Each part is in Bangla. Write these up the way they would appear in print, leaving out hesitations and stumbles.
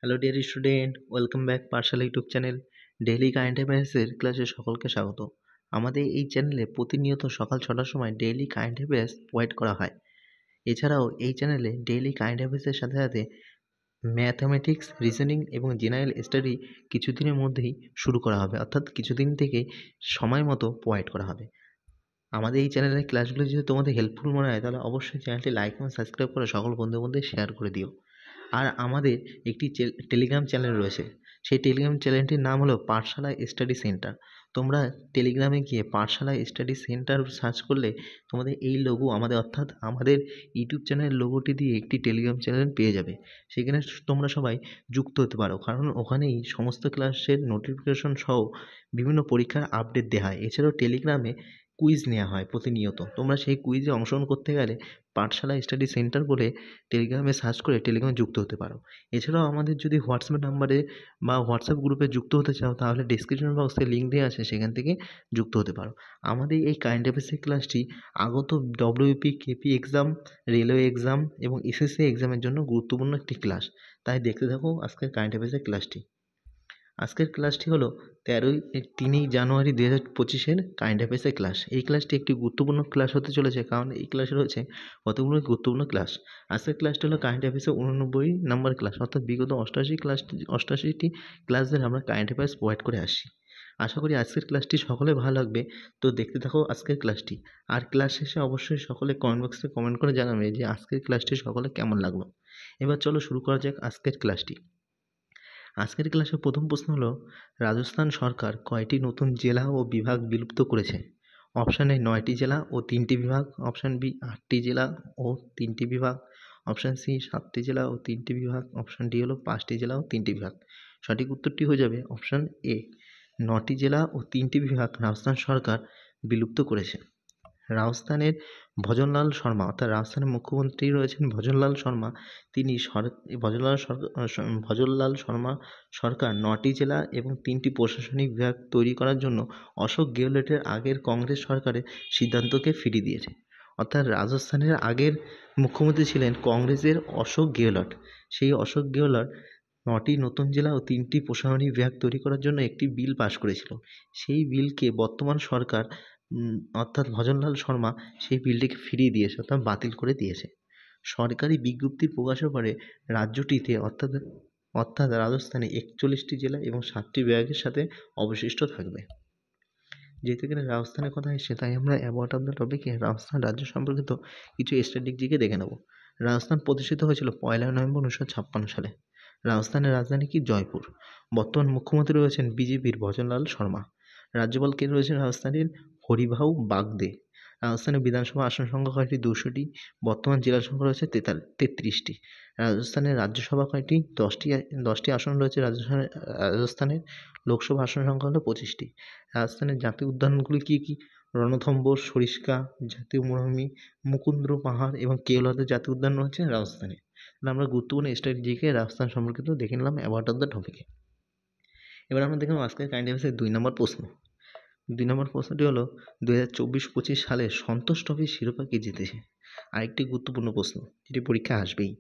Hello dear student, welcome back পাঠশালা ইউটিউব চ্যানেল। ডেইলি কারেন্ট অ্যাফেয়ার্সের ক্লাসে সকলকে স্বাগত। আমাদের এই চ্যানেলে প্রতিনিয়ত সকাল 6টার সময় ডেইলি কারেন্ট অ্যাফেয়ার্স প্রোভাইড করা হয়। এছাড়াও এই চ্যানেলে ডেইলি কারেন্ট অ্যাফেয়ার্সের সাথে সাথে ম্যাথামেটিক্স, রিজনিং এবং জেনারেল স্টাডি কিছুদিনের মধ্যেই শুরু করা হবে, অর্থাৎ কিছুদিন থেকেই সময় মতো প্রোভাইড করা হবে। আমাদের এই চ্যানেলের ক্লাসগুলো যদি তোমাদের হেল্পফুল মনে হয় তাহলে অবশ্যই চ্যানেলটি লাইক এবং সাবস্ক্রাইব করে সকল বন্ধুদের মধ্যে শেয়ার করে দিও। আর আমাদের একটি টেলিগ্রাম চ্যানেল রয়েছে, সেই টেলিগ্রাম চ্যানেলটির নাম হলো পাঠশালা স্টাডি সেন্টার। তোমরা টেলিগ্রামে গিয়ে পাঠশালা স্টাডি সেন্টার সার্চ করলে তোমাদের এই লোগো অর্থাৎ আমাদের ইউটিউব চ্যানেলের লোগোটি দিয়ে একটি টেলিগ্রাম চ্যানেল পেয়ে যাবে। সেখানে তোমরা সবাই যুক্ত হতে পারো, কারণ ওখানেই সমস্ত ক্লাসের নোটিফিকেশন সহ বিভিন্ন পরীক্ষার আপডেট দেওয়া হয়। এছাড়াও টেলিগ্রামে কুইজ নেওয়া হয় প্রতিনিয়ত। তোমরা সেই কুইজে অংশগ্রহণ করতে গেলে পাঠশালা স্টাডি সেন্টার বলে টেলিগ্রামে সার্চ করে টেলিগ্রামে যুক্ত হতে পারো। এছাড়াও আমাদের যদি হোয়াটসঅ্যাপ নাম্বারে বা হোয়াটসঅ্যাপ গ্রুপে যুক্ত হতে চাও তাহলে ডেসক্রিপশন বক্সে লিঙ্ক দেওয়া আছে, সেখান থেকে যুক্ত হতে পারো। আমাদের এই কারেন্ট অ্যাফেয়ার্সের ক্লাসটি আগত WP, KP exam, railway exam এবং এসএসসি এক্সামের জন্য গুরুত্বপূর্ণ একটি ক্লাস। তাই দেখতে থাকো আজকের কারেন্ট অ্যাফেয়ার্সের ক্লাসটি। আজকের ক্লাসটি হলো 3 জানুয়ারি 2025-এর কারেন্ট অ্যাফেয়ার্সের ক্লাস। এই ক্লাসটি একটি গুরুত্বপূর্ণ ক্লাস হতে চলেছে, কারণ এই ক্লাসে রয়েছে কতগুলো গুরুত্বপূর্ণ ক্লাস। আজকের ক্লাসটি হলো কারেন্ট অ্যাফেয়ার্সের 89 নম্বর ক্লাস, অর্থাৎ বিগত 88টি ক্লাস ধরে আমরা কারেন্ট অ্যাফেয়ার্স প্রোভাইড করে আসছি। আশা করি আজকের ক্লাসটি সকলে ভালো লাগবে। তো দেখতে থাকো আজকের ক্লাসটি। আর ক্লাস শেষে অবশ্যই সকলে কমেন্ট বক্সে কমেন্ট করে জানাবে যে আজকের ক্লাসটি সকলে কেমন লাগলো। এবার চলো শুরু করা যাক আজকের ক্লাসটি। আজকের ক্লাসের প্রথম প্রশ্ন হলো, রাজস্থান সরকার কয়টি নতুন জেলা ও বিভাগ বিলুপ্ত করেছে? অপশান এ 9টি জেলা ও 3টি বিভাগ, অপশান বি 8টি জেলা ও 3টি বিভাগ, অপশান সি 7টি জেলা ও 3টি বিভাগ, অপশান ডি হলো 5টি জেলা ও 3টি বিভাগ। সঠিক উত্তরটি হয়ে যাবে অপশান এ, 9টি জেলা ও 3টি বিভাগ রাজস্থান সরকার বিলুপ্ত করেছে। রাজস্থানের ভজনলাল শর্মা, অর্থাৎ রাজস্থানের মুখ্যমন্ত্রী রয়েছেন ভজনলাল শর্মা। তিনি ভজনলাল শর্মা সরকার 9টি জেলা এবং 3টি প্রশাসনিক বিভাগ তৈরি করার জন্য অশোক গেহলটের আগের কংগ্রেস সরকারের সিদ্ধান্তকে ফিরিয়ে দিয়েছে। অর্থাৎ রাজস্থানের আগের মুখ্যমন্ত্রী ছিলেন কংগ্রেসের অশোক গেহলট। সেই অশোক গেহলট 9টি নতুন জেলা ও 3টি প্রশাসনিক বিভাগ তৈরি করার জন্য একটি বিল পাস করেছিল। সেই বিলকে বর্তমান সরকার অর্থাৎ ভজনলাল শর্মা সেই বিলটিকে ফিরিয়ে দিয়েছে, অর্থাৎ বাতিল করে দিয়েছে। সরকারি বিজ্ঞপ্তি প্রকাশের পরে রাজ্যটিতে অর্থাৎ রাজস্থানে 41টি জেলা এবং 7টি বিভাগের সাথে অবশিষ্ট থাকবে। যেহেতু এখানে রাজস্থানের কথা এসেছে তাই আমরা অ্যাবাউট অফ দ্য টপিকে রাজস্থান রাজ্য সম্পর্কিত কিছু স্ট্যাটিস্টিক দেখে নেব। রাজস্থান প্রতিষ্ঠিত হয়েছিল 1 নভেম্বর 1956 সালে। রাজস্থানের রাজধানী কি? জয়পুর। বর্তমান মুখ্যমন্ত্রী রয়েছেন বিজেপির ভজনলাল শর্মা। রাজ্যপাল কে রয়েছেন রাজস্থানের? হরিভাউ বাগদে। রাজস্থানের বিধানসভা আসন সংখ্যা কয়টি? 200টি। বর্তমান জেলা সংখ্যা রয়েছে 33টি। রাজস্থানের রাজ্যসভা কয়টি? 10টি আসন রয়েছে রাজস্থানের। লোকসভা আসন সংখ্যা হলো 25টি। রাজস্থানের জাতীয় উদ্যানগুলি কী কী? রণথম্বর, সরিস্কা জাতীয় মরুভূমি, মুকুন্দ্র পাহাড় এবং কেওলাদের জাতীয় উদ্যান রয়েছে রাজস্থানে। তাহলে আমরা গুরুত্বপূর্ণ স্ট্র্যাটেজিকে রাজস্থান সম্পর্কিত দেখে নিলাম অ্যাবাউট অফ দ্য টপিকে। এবার আমরা দেখলাম আজকের কারেন্ট অ্যাফেয়ার্সের 2 নম্বর প্রশ্ন। 2 নম্বর প্রশ্নটি হলো 2024-25 সালে সন্তোষ ট্রফির শিরোপা কে জিতেছে? আরেকটি গুরুত্বপূর্ণ প্রশ্ন, যেটি পরীক্ষায় আসবেই।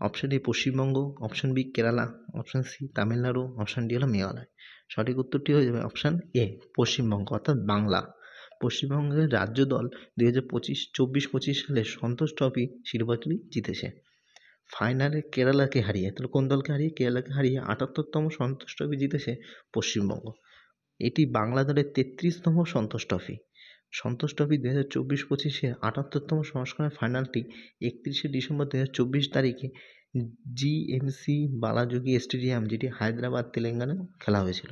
Option A Paschimbanga, option B Kerala, option C Tamil Nadu, option D হলো মেঘালয়। সঠিক উত্তরটি হয়ে যাবে অপশান এ, পশ্চিমবঙ্গ, অর্থাৎ বাংলা। পশ্চিমবঙ্গের রাজ্য দল 2024-25 সালে সন্তোষ ট্রফি শিরোপাটি জিতেছে। ফাইনালে কেরালাকে হারিয়ে, তাহলে কোন দলকে হারিয়ে? কেরালাকে হারিয়ে 78তম সন্তোষ ট্রফি জিতেছে পশ্চিমবঙ্গ। এটি বাংলা দলের 33তম সন্তোষ ট্রফি। সন্তোষ ট্রফি 2024-25-এর 78তম সংস্করণের ফাইনালটি 31শে ডিসেম্বর 2024 তারিখে জিএমসি বালাযোগী স্টেডিয়াম, যেটি হায়দ্রাবাদ, তেলেঙ্গানায় খেলা হয়েছিল।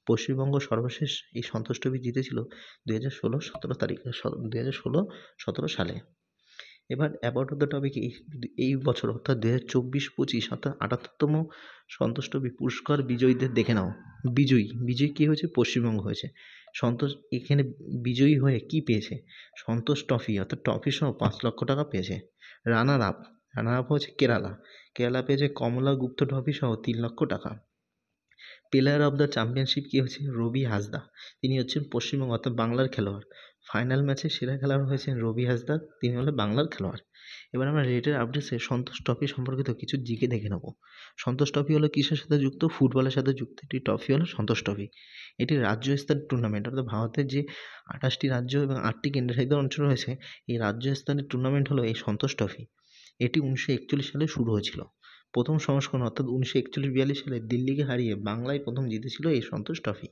পশ্চিমবঙ্গ সর্বশেষ এই সন্তোষ ট্রফি জিতেছিল 2016-17 সালে। এবার অ্যাবাউট অফ দ্য টপিক এই বছর অর্থাৎ 2024-25 অর্থাৎ 78তম সন্তোষ ট্রফি পুরস্কার বিজয়ীদের দেখে নাও। বিজয়ী কী হয়েছে? পশ্চিমবঙ্গ হয়েছে। সন্তোষ এখানে বিজয়ী হয়ে কি পেয়েছে? সন্তোষ ট্রফি অর্থাৎ ট্রফি সহ 5 লক্ষ টাকা পেয়েছে। রানার আপ হয়েছে কেরালা পেয়েছে কমলা গুপ্ত ট্রফি সহ 3 লক্ষ টাকা। প্লেয়ার অফ দ্য চ্যাম্পিয়নশিপ কী হচ্ছে? রবি হাসদা, তিনি হচ্ছেন পশ্চিমবঙ্গ অর্থাৎ বাংলার খেলোয়াড়। ফাইনাল ম্যাচে সেরা খেলোয়াড় হয়েছেন রবি হাসদা, তিনি হলেন বাংলার খেলোয়াড়। এবার আমরা রেটের আপডেটসে সন্তোষ ট্রফি সম্পর্কিত কিছু জিকে দেখে নেব। সন্তোষ ট্রফি হলো কিসের সাথে যুক্ত? ফুটবলের সাথে যুক্ত একটি ট্রফি হলো সন্তোষ ট্রফি। এটি রাজ্য স্তরের টুর্নামেন্ট, অর্থাৎ ভারতের যে 28টি রাজ্য এবং 8টি কেন্দ্রশাসিত অঞ্চল রয়েছে, এই রাজ্য স্তরের টুর্নামেন্ট হলো এই সন্তোষ ট্রফি। এটি 1941 সালে শুরু হয়েছিল। প্রথম সংস্করণ অর্থাৎ 1941-42 সালে দিল্লিকে হারিয়ে বাংলায় প্রথম জিতেছিল এই সন্তোষ ট্রফি।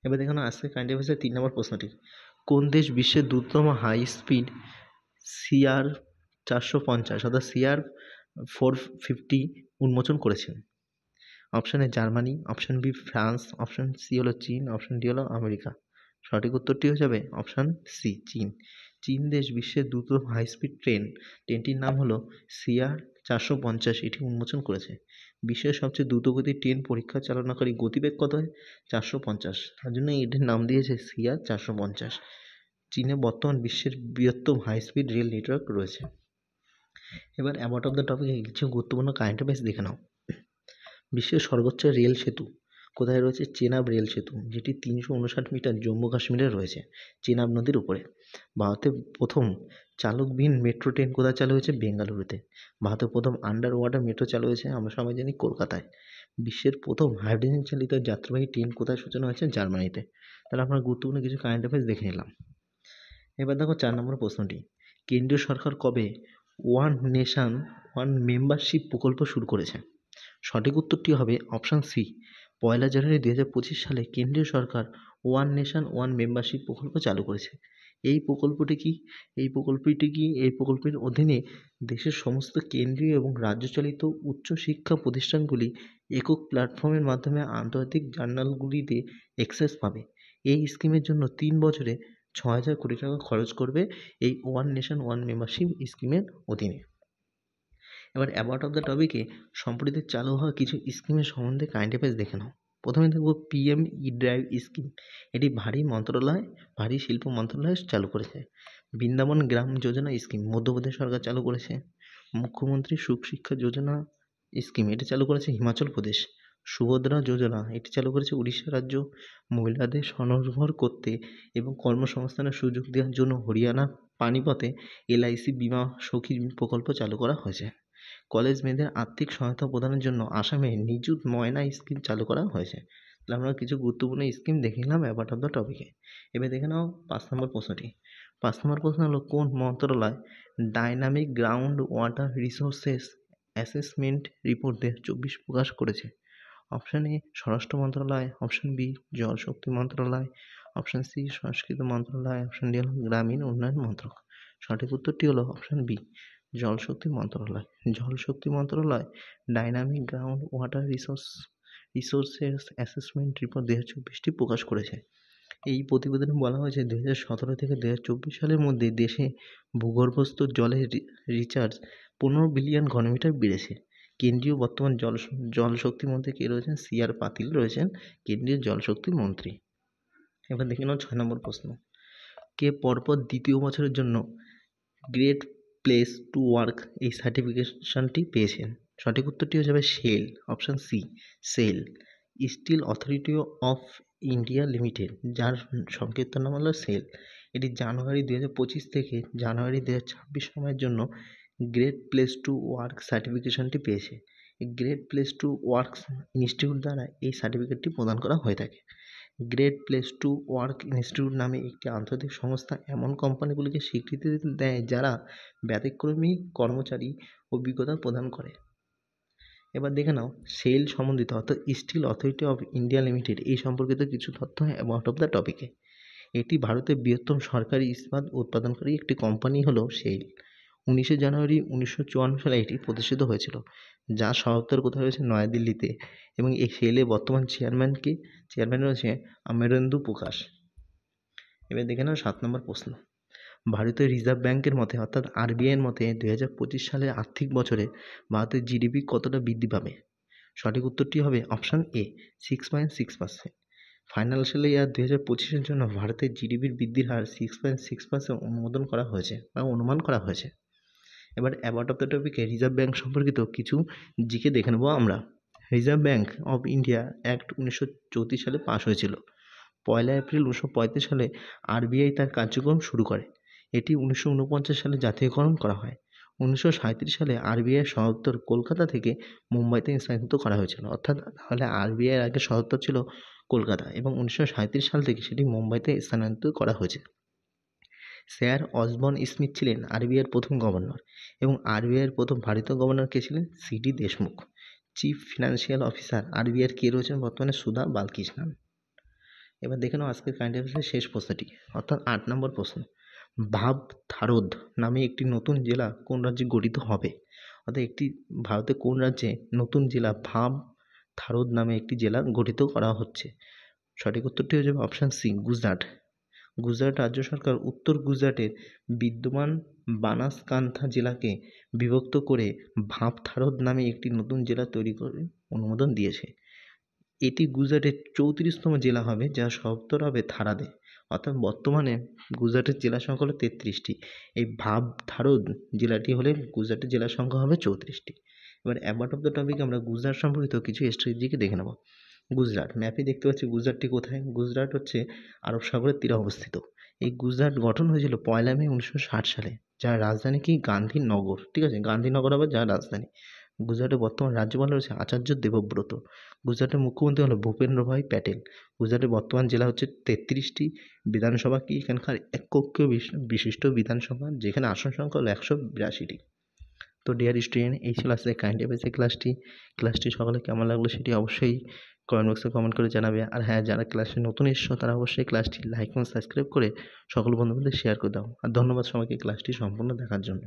এবার দেখুন আজকে কারেন্ট অ্যাফেয়ার্সের 3 নম্বর প্রশ্নটি, কোন দেশ বিশ্বের দ্রুততম হাই স্পিড CR 450 অর্থাৎ CR 450 উন্মোচন করেছেন? Option A Germany, option B France, option C হলো চীন, অপশন ডি হলো আমেরিকা। সঠিক উত্তরটি হয়ে যাবে অপশন সি, চীন। চীন দেশ বিশ্বের দ্রুততম হাই স্পিড ট্রেনটির নাম হলো CR 450, এটি উন্মোচন করেছে। বিশ্বের সবচেয়ে দ্রুতগতির ট্রেন পরীক্ষা চালনাকারী গতিবেগ কত হয়? 450, তার জন্য এটির নাম দিয়েছে CR 450। চীনে বর্তমান বিশ্বের বৃহত্তম হাই স্পিড রেল নেটওয়ার্ক রয়েছে। এবার অ্যাবাউট অফ দ্য টপিকে কিছু গুরুত্বপূর্ণ কারেন্ট অ্যাফেয়ার্স দেখে নাও। বিশ্বের সর্বোচ্চ রেল সেতু কোথায় রয়েছে? চেনাব রেল সেতু, যেটি 359 মিটার জম্মু কাশ্মীরে রয়েছে, চেনাব নদীর উপরে। ভারতের প্রথম চালকবিহীন মেট্রো ট্রেন কোথায় চালু হয়েছে? বেঙ্গালুরুতে। ভারতের প্রথম আন্ডার ওয়াটার মেট্রো চালু হয়েছে, আমরা সবাই জানি, কলকাতায়। বিশ্বের প্রথম হাইড্রোজেন চালিত যাত্রীবাহী ট্রেন কোথায় সূচনা হয়েছে? জার্মানিতে। তাহলে আমরা গুরুত্বপূর্ণ কিছু কারেন্ট অ্যাফেয়ার্স দেখে নিলাম। এবার দেখো 4 নম্বর প্রশ্নটি, কেন্দ্রীয় সরকার কবে ওয়ান নেশন ওয়ান মেম্বারশিপ প্রকল্প শুরু করেছে? সঠিক উত্তরটি হবে অপশন সি, 1 জানুয়ারি 2025 সালে কেন্দ্রীয় সরকার ওয়ান নেশন ওয়ান মেম্বারশিপ প্রকল্প চালু করেছে। এই প্রকল্পটি কি? এই প্রকল্পের অধীনে দেশের সমস্ত কেন্দ্রীয় এবং রাজ্যচালিত উচ্চশিক্ষা প্রতিষ্ঠানগুলি একক প্ল্যাটফর্মের মাধ্যমে আন্তর্জাতিক জার্নালগুলিতে অ্যাক্সেস পাবে। এই স্কিমের জন্য 3 বছরে 6,000 কোটি টাকা খরচ করবে এই ওয়ান নেশন ওয়ান মেম্বারশিপ স্কিমের অধীনে। এবার অ্যাবাউট অফ দ্য টপিকে সম্প্রতি চালু হওয়া কিছু স্কিমের সম্বন্ধে কারেন্ট অ্যাফেয়ার্স দেখে নাও। প্রথমে দেখব PM ই-ড্রাইভ স্কিম, এটি ভারী শিল্প মন্ত্রণালয় চালু করেছে। বৃন্দাবন গ্রাম যোজনা স্কিম মধ্যপ্রদেশ সরকার চালু করেছে। মুখ্যমন্ত্রী সুশিক্ষা যোজনা স্কিম, এটি চালু করেছে হিমাচল প্রদেশ। সুভদ্রা যোজনা, এটি চালু করেছে উড়িষ্যা রাজ্য। মহিলাদের স্বনির্ভর করতে এবং কর্মসংস্থানের সুযোগ দেওয়ার জন্য হরিয়ানার পানিপথে LIC বীমা সখী প্রকল্প চালু করা হয়েছে। কলেজ মেয়েদের আর্থিক সহায়তা প্রদানের জন্য আসামে নিযুত ময়না স্কিম চালু করা হয়েছে। তাহলে আমরা কিছু গুরুত্বপূর্ণ স্কিম দেখে নিলাম অ্যাবাউট অফ দ্য টপিকে। এবার দেখে নাও 5 নম্বর প্রশ্নটি। 5 নম্বর প্রশ্ন হলো, কোন মন্ত্রণালয় dynamic ground water resources assessment report 2024 প্রকাশ করেছে? অপশন এ স্বরাষ্ট্র মন্ত্রণালয়, অপশন বি জলশক্তি মন্ত্রণালয়, অপশন সি সংস্কৃতি মন্ত্রণালয়, অপশন ডি হলো গ্রামীণ উন্নয়ন মন্ত্রক। সঠিক উত্তরটি হলো অপশন বি জলশক্তি মন্ত্রণালয়। জলশক্তি মন্ত্রণালয় dynamic ground water resources assessment report 2024টি প্রকাশ করেছে। এই প্রতিবেদনে বলা হয়েছে 2017 থেকে 2024 সালের মধ্যে দেশে ভূগর্ভস্থ জলের রিচার্জ 15 বিলিয়ন ঘনমিটার বেড়েছে। কেন্দ্রীয় বর্তমান জলশক্তি মন্ত্রী কে রয়েছেন? CR পাতিল রয়েছেন কেন্দ্রীয় জলশক্তি মন্ত্রী। এবার দেখে নাও 6 নম্বর প্রশ্ন, কে পরপর দ্বিতীয় বছরের জন্য গ্রেট প্লেস টু ওয়ার্ক এই সার্টিফিকেশনটি পেয়েছেন? সঠিক উত্তরটি হয়ে যাবে shell, option C SAIL. Steel authority of India limited, যার সংক্ষিপ্ত নাম হলো সেল, এটি জানুয়ারি 2025 থেকে জানুয়ারি 2026 সময়ের জন্য গ্রেট প্লেস টু ওয়ার্ক সার্টিফিকেশনটি পেয়েছে। এই great place to work institute দ্বারা এই সার্টিফিকেটটি প্রদান করা হয়ে থাকে। Great place to work institute নামে একটি আন্তর্জাতিক সংস্থা এমন কোম্পানিগুলিকে স্বীকৃতি দেয় যারা ব্যতিক্রমী কর্মচারী অভিজ্ঞতা প্রদান করে। এবার দেখে নাও সেল সম্বন্ধিত অর্থাৎ steel authority of India limited এই সম্পর্কিত কিছু তথ্য অ্যাবাউট অফ দ্য টপিকে। এটি ভারতের বৃহত্তম সরকারি ইস্পাত উৎপাদনকারী একটি কোম্পানি হলো সেল। 19 জানুয়ারি 1954 সালে এটি প্রতিষ্ঠিত হয়েছিল, যার সদর কোথায় রয়েছে? নয়াদিল্লিতে। এবং এই সেলের বর্তমান চেয়ারম্যান রয়েছে অমরেন্দু প্রকাশ। এবার দেখে নাও 7 নম্বর প্রশ্ন, ভারতীয় রিজার্ভ ব্যাংকের মতে অর্থাৎ RBI এর মতে 2025 সালের আর্থিক বছরে ভারতের GDP কতটা বৃদ্ধি পাবে? সঠিক উত্তরটি হবে অপশন এ 6.6%। ফাইন্যান্সিয়াল ইয়ার 2025-এর জন্য ভারতের GDPর বৃদ্ধির হার 6.6% অনুমান করা হয়েছে। এবার অ্যাবাউট অফ দ্য টপিকে রিজার্ভ ব্যাংক সম্পর্কিত কিছু জিকে দেখে নেব আমরা। Reserve bank of India act 1934 সালে পাস হয়েছিল। 1 এপ্রিল 1935 সালে আরবিআই তার কার্যক্রম শুরু করে। এটি 1949 সালে জাতীয়করণ করা হয়। 1937 সালে আরবিআইয়ের সদর দপ্তর কলকাতা থেকে মুম্বাইতে স্থানান্তরিত করা হয়েছিল। অর্থাৎ তাহলে আরবিআইয়ের আগে সদর দপ্তর ছিল কলকাতা এবং 1937 সাল থেকে সেটি মুম্বাইতে স্থানান্তরিত করা হয়েছে। স্যার অসবর্ন স্মিথ ছিলেন আরবিআইয়ের প্রথম গভর্নর এবং আরবিআইয়ের প্রথম ভারতীয় গভর্নর কে ছিলেন CD Deshmukh. Chief financial officer আরবিআইয়ের কে রয়েছেন বর্তমানে সুধা বালকৃষ্ণন। এবার দেখে নাও আজকের কারেন্ট অ্যাফেয়ার্সের শেষ প্রশ্নটি, অর্থাৎ 8 নম্বর প্রশ্ন। ভাবথারোদ নামে একটি নতুন জেলা কোন রাজ্যে গঠিত হবে? অর্থাৎ একটি ভারতের কোন রাজ্যে নতুন জেলা ভাবথারোদ নামে একটি জেলা গঠিত করা হচ্ছে? সঠিক উত্তরটি হয়ে যাবে অপশান সি, গুজরাট। গুজরাট রাজ্য সরকার উত্তর গুজরাটের বিদ্যমান বানাসকান্থা জেলাকে বিভক্ত করে ভাবথারোদ নামে একটি নতুন জেলা তৈরি করে অনুমোদন দিয়েছে। এটি গুজরাটের 34তম জেলা হবে, যার সদর হবে থারাদে। অর্থাৎ বর্তমানে গুজরাটের জেলা সংখ্যা হলো 33টি। এই ভাবথারোদ জেলাটি হলে গুজরাটের জেলার সংখ্যা হবে 34টি। এবার অ্যাবাউট অফ দ্য টপিক আমরা গুজরাট সম্পর্কিত কিছু স্ট্র্যাটেজিকে দেখে নেব। গুজরাট ম্যাপে দেখতে পাচ্ছি গুজরাটটি কোথায়? গুজরাট হচ্ছে আরব সাগরের তীরে অবস্থিত। এই গুজরাট গঠন হয়েছিল 1 মে 1960 সালে, যার রাজধানী কি? গান্ধীনগর। ঠিক আছে, গান্ধীনগর হবে যার রাজধানী। গুজরাটের বর্তমান রাজ্যপাল রয়েছে আচার্য দেবব্রত। গুজরাটের মুখ্যমন্ত্রী হলো ভূপেন্দ্রভাই প্যাটেল। গুজরাটের বর্তমান জেলা হচ্ছে 33টি। বিধানসভা কি? এখানকার এককীয় বিশিষ্ট বিধানসভা, যেখানে আসন সংখ্যা হলো 182টি। তো ডিয়ার স্টুডেন্ট, এই ছিল আজকের কারেন্ট অ্যাফেয়ার্সের ক্লাসটি সকলে কেমন লাগলো সেটি অবশ্যই কমেন্ট বক্সে কমেন্ট করে জানাবে। আর হ্যাঁ, যারা ক্লাসে নতুন এসেছো তারা অবশ্যই ক্লাসটি লাইক এবং সাবস্ক্রাইব করে সকল বন্ধুদের শেয়ার করে দাও। আর ধন্যবাদ সবাইকে ক্লাসটি সম্পূর্ণ দেখার জন্য।